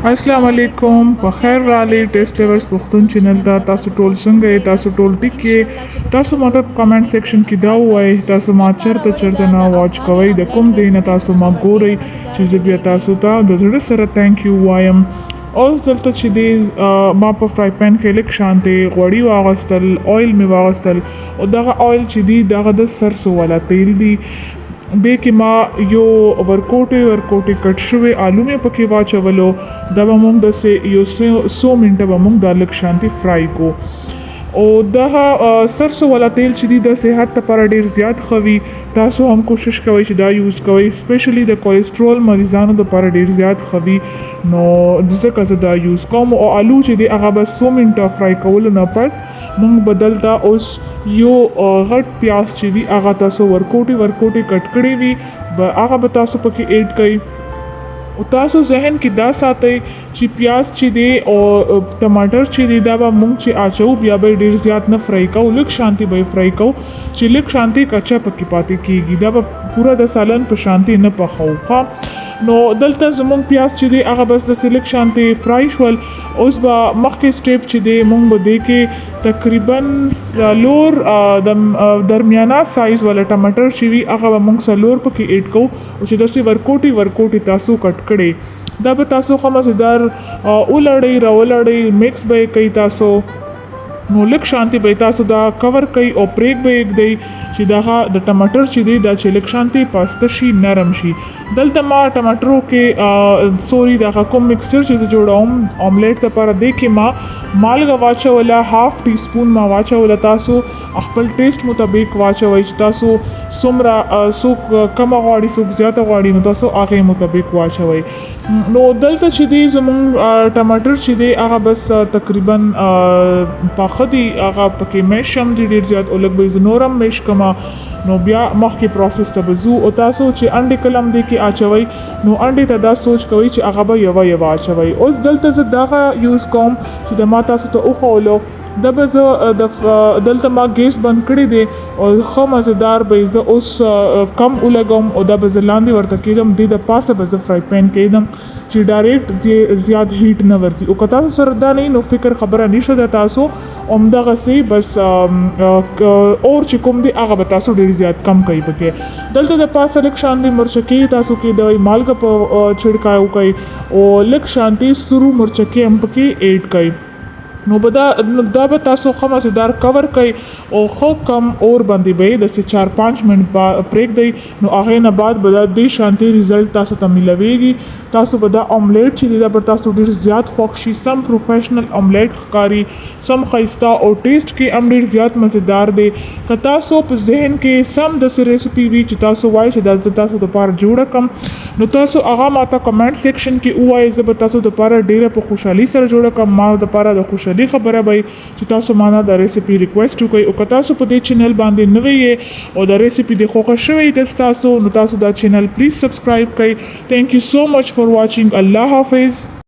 अस्सलाम वालेकुम په خیر رالی ټیسټ لیورز پښتون چینل ته تاسو ټول څنګه یې تاسو ټول ټیک کې تاسو ماته کمنټ سیکشن کې دا وایي تاسو ما چرته نه واچ کوئ د کوم ځای نه تاسو ما ګورئ چې زه بیا تاسو ته د زړه سره تhank you وایم اوس دلته چې دی ما په فرای پین کې لږ شانتې غوړي واغوستل اویل مې واغوستل او دغه اویل چې دی دغه د سرسو والا تیل دی دې کې ما یو ورکوټي کټ شوی آلو مې پکې واچولو دا به موږ داسې یو 100 منټه به موږ دا لږ شانتې فرای کو او دغه سرسو والا تیل چې دی د صحت لپاره ډیر زیات ښه وي تاسو هم کوشش کوئ چې دا یوز کوئ سپیشلی د کولیسټرول مریضانو لپاره ډیر زیات ښه وي نو ځکه زه دا یوز کوم او آلو چې دی هغه به 100 منټه فرای کولو نه پس موږ بدل دا اوس یو غټ پیاز چې وي هغه تاسو ورکوټي کټ کړی وي هغه به تاسو پکې ایډ کړئ او تاسو ذهن کې دا ساتئ چې پیاز چې دی او ټماټر چې دی دا به موږ چې اچو بیا به ډیر زیات نه فرای کوو لږ شانتي به فرای کوو چې لږ شانتي کچا پکې پاتې کیږي دا به پورا د سالن په شانتي نه پخوو نو دلته زمونږ پیاز چې دی هغه بس د سلیک شانتي فرای شول اوس به مخکې سټیپ چې دی مونږ به دی کې تقریبا سلور د درمیانه سایز والا ټماټر چې وي هغه به مونږ سلور پکې ایډ کوو او چې داسې ورکوټي تاسو کټ کړئ دا به تاسو ښه مزیدار راولړئ میکس به یې کوئ تاسو نو لږ شانتي به تاسو دا کور کوي او پریک به یې ږدئ چې دغه د ټماټر چې دی دا چې لږ شانتي پاسته شي نرم شي دلته ما ټماټرو کې دغه کوم مکسچر چې زه جوړوم اوملیټ لپاره دی کې ما مالګه واچوله هاف ټي سپون ما واچوله تاسو خپل ټیسټ مطابق واچوئ چې تاسو څومره څوک کمه غواړي څوک زیاته غواړي نو تاسو هغې مطابق واچوئ نو دلته چې دی زمونږ ټماټر چې دی هغه بس تقریبا پاخه دي هغه پکې میش هم دي ډېر زیات او لږ به زه نور هم میش کمه نو بیا مخکې پروسس ته به ځو او تاسو چې انډې کله هم دی کې اچوئ نو انډې ته دا سوچ کوئ چې هغه به یوه اچوئ اوس دلته زه دغه یوز کوم چې د ما تاسو ته وښولو دا به زه دلته ما ګیس بند کړی دی او ښه مزیدار به زه اوس کم ولګوم او دا به زه لاندې ورته کېږم دې د پاسه به زه فرای پین کېږدم چې ډایرکټ زیات هیټ نه ورځي او که تاسو سره دا نه نو فکر خبره نشو ده تاسو همدغسې بس اور چې کوم دی هغه به تاسو ډېر زیات کم کوئ پکې دلته د پاسه لږ شانتي مرچکې تاسو کېدوئ مالګه په چھړکاو کوئ او لږ شانتي سرو مرچکې هم پکې ایډ کوئ نو دا به تاسو ښه مزیدار کور کوئ او ښه کم اور باندې به یې داسې 4-5 منټ پرېږدئ نو هغې نه بعد به دا دې شانتي ریزلټ تاسو ته میلویږي تاسو به دا اوملیټ چې دی دا به تاسو ډېر زیات خوښ شي سم پروفیشنل اوملیټ ښکاري سم ښایسته او ټیسټ کې هم ډېر زیات مزیدار دی که تاسو په ذهن کې سم داسې ریسپي وي چې تاسو وایئ چې دا زه تاسو دپاره جوړه کړم نو تاسو هغه ماته کمنټ سیکشن کې ووایئ زه به تاسو دپاره ډېره په خوشحالي سره جوړه کړم ما دپاره د خوشحالي خبره به چې تاسو مانا د ریسپي ریکویسټ وکړئ او که تاسو په دې چینل باندې نوی یې او د ریسپي د خوښه شوی د تاسو نو تاسو دا چینل پلیز سبسکرایب کړئ تhank you so much for watching الله حافظ